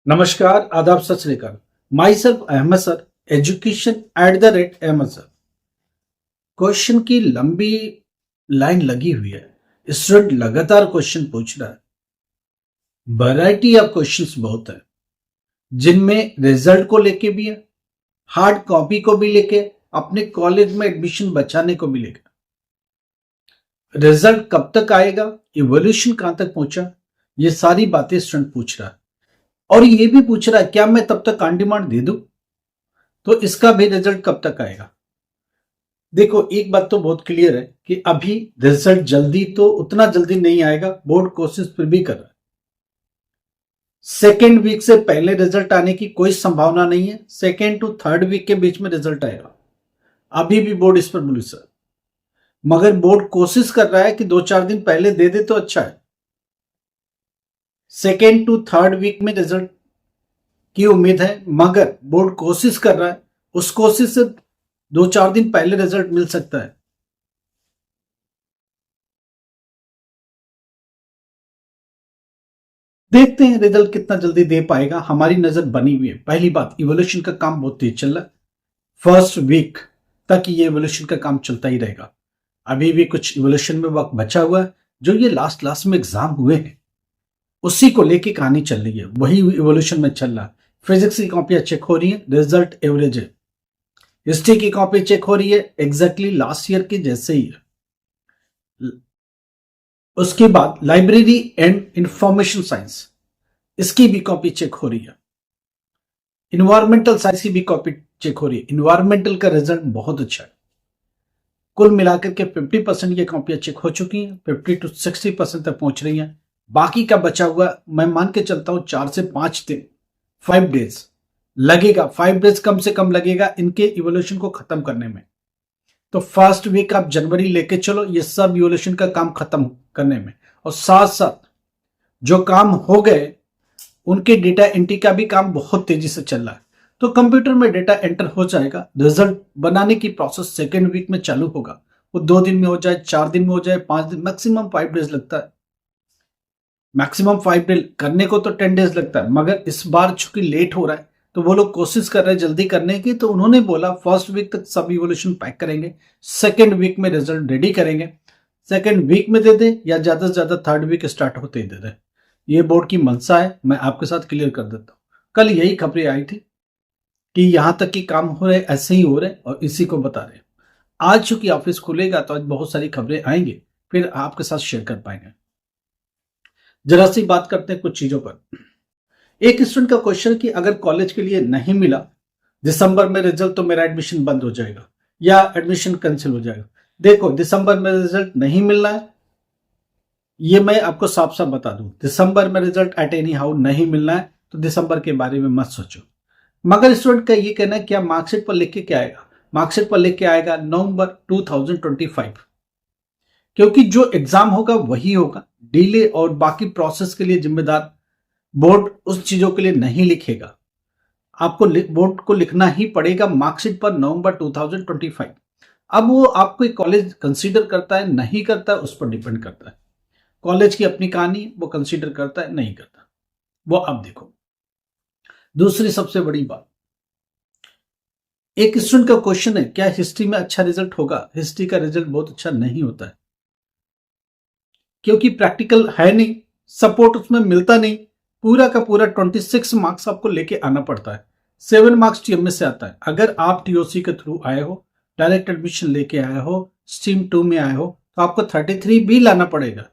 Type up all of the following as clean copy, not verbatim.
नमस्कार, आदाब, सत श्री अकाल। माई सेल्फ अहमद सर, education@अहमद सर। क्वेश्चन की लंबी लाइन लगी हुई है। स्टूडेंट लगातार क्वेश्चन पूछ रहा है। वैरायटी ऑफ क्वेश्चंस बहुत है, जिनमें रिजल्ट को लेके भी है, हार्ड कॉपी को भी लेके, अपने कॉलेज में एडमिशन बचाने को भी लेके। रिजल्ट कब तक आएगा, इवोल्यूशन कहां तक पहुंचा, ये सारी बातें स्टूडेंट पूछ रहा है। और ये भी पूछ रहा है क्या मैं तब तक ऑन डिमांड दे दूं, तो इसका भी रिजल्ट कब तक आएगा। देखो, एक बात तो बहुत क्लियर है कि अभी रिजल्ट जल्दी तो उतना जल्दी नहीं आएगा। बोर्ड कोशिश फिर भी कर रहा है। सेकेंड वीक से पहले रिजल्ट आने की कोई संभावना नहीं है। सेकेंड टू थर्ड वीक के बीच में रिजल्ट आएगा। अभी भी बोर्ड इस पर बुलिश है, मगर बोर्ड कोशिश कर रहा है कि 2-4 दिन पहले दे दे तो अच्छा है। सेकेंड टू थर्ड वीक में रिजल्ट की उम्मीद है, मगर बोर्ड कोशिश कर रहा है। उस कोशिश से 2-4 दिन पहले रिजल्ट मिल सकता है। देखते हैं रिजल्ट कितना जल्दी दे पाएगा। हमारी नजर बनी हुई है। पहली बात, इवोल्यूशन का काम बहुत तेज चल रहा है। फर्स्ट वीक तक ये इवोल्यूशन का काम चलता ही रहेगा। अभी भी कुछ इवोल्यूशन में वक्त बचा हुआ है। जो ये लास्ट में एग्जाम हुए हैं, उसी को लेके कहानी चल रही है, वही इवोल्यूशन में चल रहा है। फिजिक्स की कॉपियां चेक हो रही है, रिजल्ट एवरेज है। हिस्ट्री की कॉपी चेक हो रही है, एग्जैक्टली लास्ट ईयर की जैसे ही है। उसके बाद लाइब्रेरी एंड इंफॉर्मेशन साइंस, इसकी भी कॉपी चेक हो रही है। इन्वायरमेंटल साइंस की भी कॉपी चेक हो रही है। इन्वायरमेंटल का रिजल्ट बहुत अच्छा है। कुल मिलाकर के 50% ये कॉपियां चेक हो चुकी हैं, 50 to 60% तक पहुंच रही हैं। बाकी का बचा हुआ मैं मान के चलता हूं 4 से 5 दिन, 5 डेज लगेगा। 5 डेज कम से कम लगेगा इनके इवोल्यूशन को खत्म करने में। तो फर्स्ट वीक आप जनवरी लेके चलो ये सब इवोल्यूशन का काम खत्म करने में। और साथ साथ जो काम हो गए उनके डेटा एंट्री का भी काम बहुत तेजी से चल रहा है। तो कंप्यूटर में डेटा एंटर हो जाएगा। रिजल्ट बनाने की प्रोसेस सेकेंड वीक में चालू होगा। वो 2 दिन में हो जाए, 4 दिन में हो जाए, 5 दिन, मैक्सिमम 5 डेज लगता है। मैक्सिमम 5 डे करने को तो 10 डेज लगता है, मगर इस बार चूंकि लेट हो रहा है तो वो लोग कोशिश कर रहे हैं जल्दी करने की। तो उन्होंने बोला फर्स्ट वीक तक सब इवोल्यूशन पैक करेंगे, सेकेंड वीक में रिजल्ट रेडी करेंगे। सेकेंड वीक में दे दे या ज्यादा से ज्यादा थर्ड वीक स्टार्ट होते ही दे दे। ये बोर्ड की मंशा है, मैं आपके साथ क्लियर कर देता हूँ। कल यही खबरें आई थी कि यहां तक की काम हो रहे, ऐसे ही हो रहे और इसी को बता रहे। आज चूंकि ऑफिस खुलेगा तो आज बहुत सारी खबरें आएंगी, फिर आपके साथ शेयर कर पाएंगे। जरा सी बात करते हैं कुछ चीजों पर। एक स्टूडेंट का क्वेश्चन कि अगर कॉलेज के लिए नहीं मिला दिसंबर में रिजल्ट तो मेरा एडमिशन बंद हो जाएगा या एडमिशन कैंसिल हो जाएगा। देखो, दिसंबर में रिजल्ट नहीं मिलना है, ये मैं आपको साफ साफ बता दूं। दिसंबर में रिजल्ट एट एनी हाउ नहीं मिलना है, तो दिसंबर के बारे में मत सोचो। मगर स्टूडेंट का ये कहना है क्या मार्कशीट पर लिख के क्या आएगा। मार्कशीट पर लिख के आएगा नवंबर 2025, क्योंकि जो एग्जाम होगा वही होगा। डिले और बाकी प्रोसेस के लिए जिम्मेदार बोर्ड उस चीजों के लिए नहीं लिखेगा। आपको बोर्ड को लिखना ही पड़ेगा मार्कशीट पर नवंबर 2025। अब वो आपको कॉलेज कंसीडर करता है नहीं करता है, उस पर डिपेंड करता है। कॉलेज की अपनी कहानी, वो कंसीडर करता है नहीं करता, वो अब देखो। दूसरी सबसे बड़ी बात, एक स्टूडेंट का क्वेश्चन है क्या हिस्ट्री में अच्छा रिजल्ट होगा। हिस्ट्री का रिजल्ट बहुत अच्छा नहीं होता है, क्योंकि प्रैक्टिकल है नहीं, सपोर्ट उसमें मिलता नहीं। पूरा का पूरा 26 मार्क्स आपको लेके आना पड़ता है। 7 मार्क्स टीएमए से आता है। अगर आप टीओसी के थ्रू आए हो, डायरेक्ट एडमिशन लेके आए हो, स्ट्रीम 2 में आए हो, तो आपको 33 भी लाना पड़ेगा।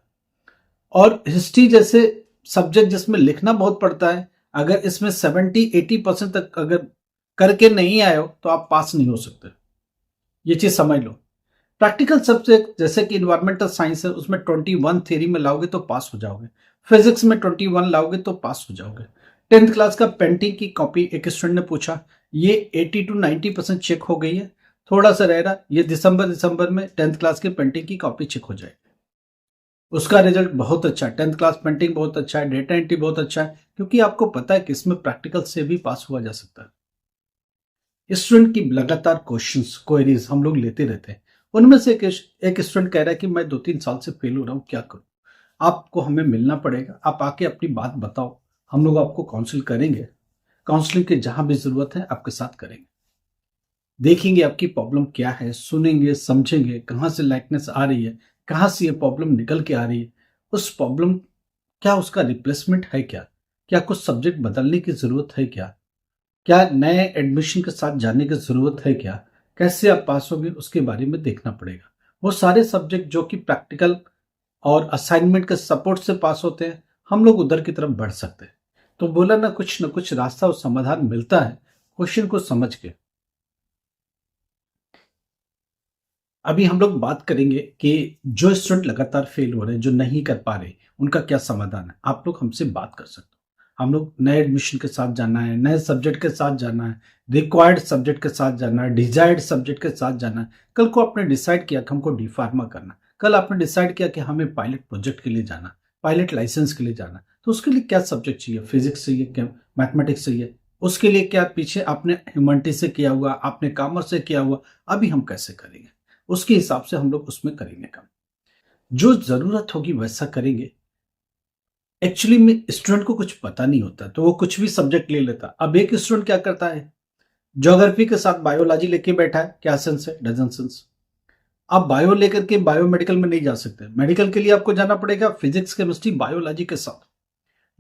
और हिस्ट्री जैसे सब्जेक्ट जिसमें लिखना बहुत पड़ता है, अगर इसमें 70-80% तक अगर करके नहीं आए हो तो आप पास नहीं हो सकते। ये चीज समझ लो। प्रैक्टिकल सब्जेक्ट जैसे कि इन्वायरमेंटल साइंस है, उसमें 21 थ्योरी में लाओगे तो पास हो जाओगे। फिजिक्स में 21 लाओगे तो पास हो जाओगे। 10th क्लास का पेंटिंग की कॉपी एक स्टूडेंट ने पूछा, ये 80 to 90% चेक हो गई है, थोड़ा सा रह रहा, ये दिसंबर में 10th क्लास की पेंटिंग की कॉपी चेक हो जाएगी। उसका रिजल्ट बहुत अच्छा है। 10th क्लास पेंटिंग बहुत अच्छा है, डेटा एंट्री बहुत अच्छा है, क्योंकि आपको पता है कि इसमें प्रैक्टिकल से भी पास हुआ जा सकता है। स्टूडेंट की लगातार क्वेश्चंस क्वेरीज हम लोग लेते रहते हैं। उनमें से एक स्टूडेंट कह रहा है कि मैं 2-3 साल से फेल हो रहा हूं, क्या करूं। आपको हमें मिलना पड़ेगा, आप आके अपनी बात बताओ, हम लोग आपको काउंसिल करेंगे, काउंसलिंग की जहां भी जरूरत है आपके साथ करेंगे, देखेंगे आपकी प्रॉब्लम क्या है, सुनेंगे, समझेंगे कहाँ से लाइकनेस आ रही है, कहाँ से ये प्रॉब्लम निकल के आ रही है, उस प्रॉब्लम क्या उसका रिप्लेसमेंट है क्या, क्या कुछ सब्जेक्ट बदलने की जरूरत है क्या नए एडमिशन के साथ जाने की जरूरत है क्या, कैसे आप पास होंगे उसके बारे में देखना पड़ेगा। वो सारे सब्जेक्ट जो कि प्रैक्टिकल और असाइनमेंट के सपोर्ट से पास होते हैं, हम लोग उधर की तरफ बढ़ सकते हैं। तो बोला ना कुछ रास्ता और समाधान मिलता है क्वेश्चन को समझ के। अभी हम लोग बात करेंगे कि जो स्टूडेंट लगातार फेल हो रहे हैं, जो नहीं कर पा रहे, उनका क्या समाधान है। आप लोग हमसे बात कर सकते हो। हम लोग नए एडमिशन के साथ जाना है, नए सब्जेक्ट के साथ जाना है, रिक्वायर्ड सब्जेक्ट के साथ जाना है, डिजायर्ड सब्जेक्ट के साथ जाना है। कल को आपने डिसाइड किया कि हमको डी फार्मा करना, कल आपने डिसाइड किया कि हमें पायलट प्रोजेक्ट के लिए जाना, पायलट लाइसेंस के लिए जाना, तो उसके लिए क्या सब्जेक्ट चाहिए, फिजिक्स चाहिए क्या, मैथमेटिक्स चाहिए, उसके लिए क्या पीछे आपने ह्यूमैनिटी से किया हुआ, आपने कॉमर्स से किया हुआ, अभी हम कैसे करेंगे, उसके हिसाब से हम लोग उसमें करेंगे काम। जो जरूरत होगी वैसा करेंगे। एक्चुअली में स्टूडेंट को कुछ पता नहीं होता तो वो कुछ भी सब्जेक्ट ले लेता। अब एक स्टूडेंट क्या करता है, ज्योग्राफी के साथ बायोलॉजी लेके बैठा है, क्या सेंस है, डजन सेंस। आप बायो लेकर के बायोमेडिकल में नहीं जा सकते, मेडिकल के लिए आपको जाना पड़ेगा फिजिक्स केमिस्ट्री बायोलॉजी के साथ।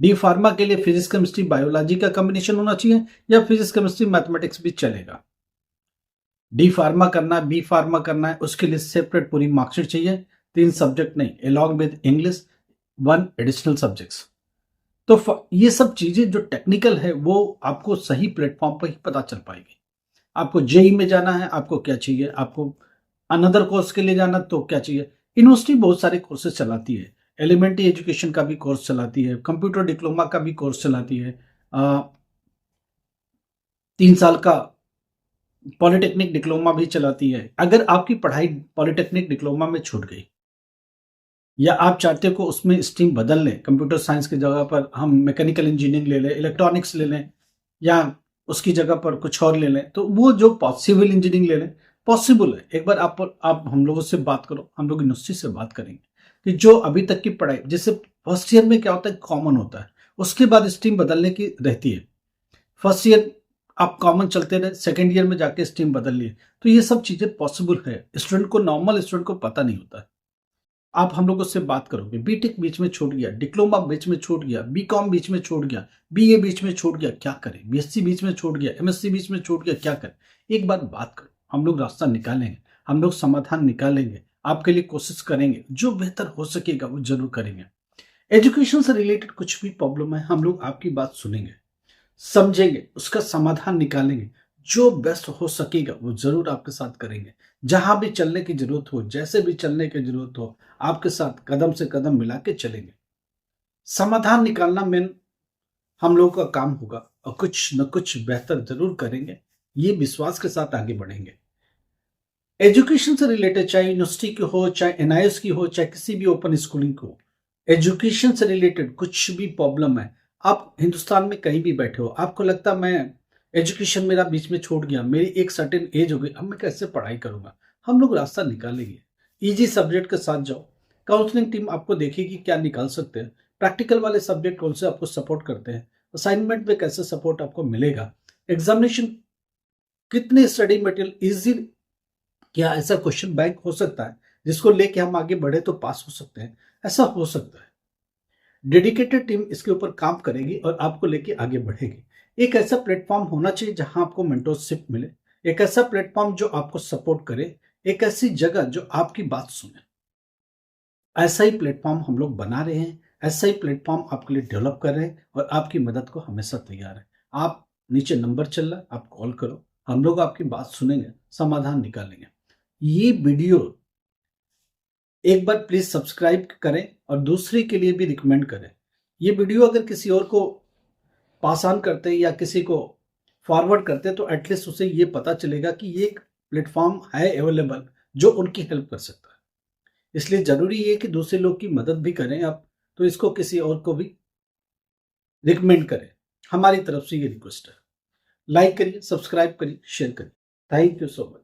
डी फार्मा के लिए फिजिक्स केमिस्ट्री बायोलॉजी का कॉम्बिनेशन होना चाहिए, या फिजिक्स केमिस्ट्री मैथमेटिक्स भी चलेगा। डी फार्मा करना है, बी फार्मा करना है, उसके लिए सेपरेट पूरी मार्कशीट चाहिए, 3 सब्जेक्ट नहीं, along with English 1 additional subjects. तो ये सब चीजें जो टेक्निकल है वो आपको सही प्लेटफॉर्म पर ही पता चल पाएगी। आपको जेई में जाना है, आपको क्या चाहिए, आपको अनदर कोर्स के लिए जाना तो क्या चाहिए। यूनिवर्सिटी बहुत सारे कोर्सेज चलाती है, एलिमेंट्री एजुकेशन का भी कोर्स चलाती है, कंप्यूटर डिप्लोमा का भी कोर्स चलाती है, 3 साल का पॉलिटेक्निक डिप्लोमा भी चलाती है। अगर आपकी पढ़ाई पॉलिटेक्निक डिप्लोमा में छूट गई, या आप चाहते हो उसमें स्ट्रीम बदल लें, कंप्यूटर साइंस की जगह पर हम मैकेनिकल इंजीनियरिंग ले लें, इलेक्ट्रॉनिक्स ले लें, या उसकी जगह पर कुछ और ले लें, तो वो जो सिविल इंजीनियरिंग ले लें, पॉसिबल है। एक बार आप हम लोगों से बात करो, हम लोग यूनिवर्सिटी से बात करेंगे कि जो अभी तक की पढ़ाई, जैसे फर्स्ट ईयर में क्या होता है, कॉमन होता है, उसके बाद स्ट्रीम बदलने की रहती है। फर्स्ट ईयर आप कॉमन चलते रहे, सेकेंड ईयर में जाके स्ट्रीम बदल लिए, तो ये सब चीजें पॉसिबल है। स्टूडेंट को, नॉर्मल स्टूडेंट को पता नहीं होता है। आप हम लोगों से बात करोगे, बीटेक बीच में छूट गया, डिप्लोमा बीच में छूट गया, बीकॉम बीच में छूट गया, बीए बीच में छूट गया, क्या करें, बीएससी बीच में छूट गया, एमएससी बीच में छूट गया, क्या करें। एक बार बात करो, हम लोग रास्ता निकालेंगे, हम लोग समाधान निकालेंगे, आपके लिए कोशिश करेंगे, जो बेहतर हो सकेगा वो जरूर करेंगे। एजुकेशन से रिलेटेड कुछ भी प्रॉब्लम है, हम लोग आपकी बात सुनेंगे, समझेंगे, उसका समाधान निकालेंगे, जो बेस्ट हो सकेगा वो जरूर आपके साथ करेंगे। जहां भी चलने की जरूरत हो, जैसे भी चलने की जरूरत हो, आपके साथ कदम से कदम मिला के चलेंगे। समाधान निकालना मेन हम लोगों का काम होगा, और कुछ न कुछ बेहतर जरूर करेंगे, ये विश्वास के साथ आगे बढ़ेंगे। एजुकेशन से रिलेटेड, चाहे यूनिवर्सिटी की हो, चाहे एनआईएस की हो, चाहे किसी भी ओपन स्कूलिंग को, एजुकेशन से रिलेटेड कुछ भी प्रॉब्लम है, आप हिंदुस्तान में कहीं भी बैठे हो, आपको लगता मैं एजुकेशन मेरा बीच में छूट गया, मेरी एक सर्टेन एज हो गई, अब मैं कैसे पढ़ाई करूंगा, हम लोग रास्ता निकालेंगे। इजी सब्जेक्ट के साथ जाओ, काउंसलिंग टीम आपको देखेगी क्या निकाल सकते हैं, प्रैक्टिकल वाले सब्जेक्ट कौन से आपको सपोर्ट करते हैं, असाइनमेंट में कैसे सपोर्ट आपको मिलेगा, एग्जामिनेशन कितने स्टडी मटेरियल इजी, क्या ऐसा क्वेश्चन बैंक हो सकता है जिसको लेके हम आगे बढ़े तो पास हो सकते हैं, ऐसा हो सकता है। डेडिकेटेड टीम इसके ऊपर काम करेगी और आपको लेके आगे बढ़ेगी। एक ऐसा प्लेटफॉर्म होना चाहिए जहां आपको मेंटरशिप मिले, एक ऐसा प्लेटफॉर्म जो आपको सपोर्ट करे, एक ऐसी जगह जो आपकी बात सुने। ऐसा ही प्लेटफॉर्म हम लोग बना रहे हैं, ऐसा ही प्लेटफॉर्म आपके लिए डेवलप कर रहे हैं, और आपकी मदद को हमेशा तैयार है। आप नीचे नंबर चल रहा है, आप कॉल करो, हम लोग आपकी बात सुनेंगे, समाधान निकालेंगे। ये वीडियो एक बार प्लीज सब्सक्राइब करें और दूसरे के लिए भी रिकमेंड करें। ये वीडियो अगर किसी और को पास ऑन करते हैं या किसी को फॉरवर्ड करते हैं, तो एटलीस्ट उसे ये पता चलेगा कि ये एक प्लेटफॉर्म है अवेलेबल जो उनकी हेल्प कर सकता है। इसलिए जरूरी है कि दूसरे लोग की मदद भी करें आप, तो इसको किसी और को भी रिकमेंड करें। हमारी तरफ से ये रिक्वेस्ट है। लाइक करिए, सब्सक्राइब करिए, शेयर करिए। Thank you so much.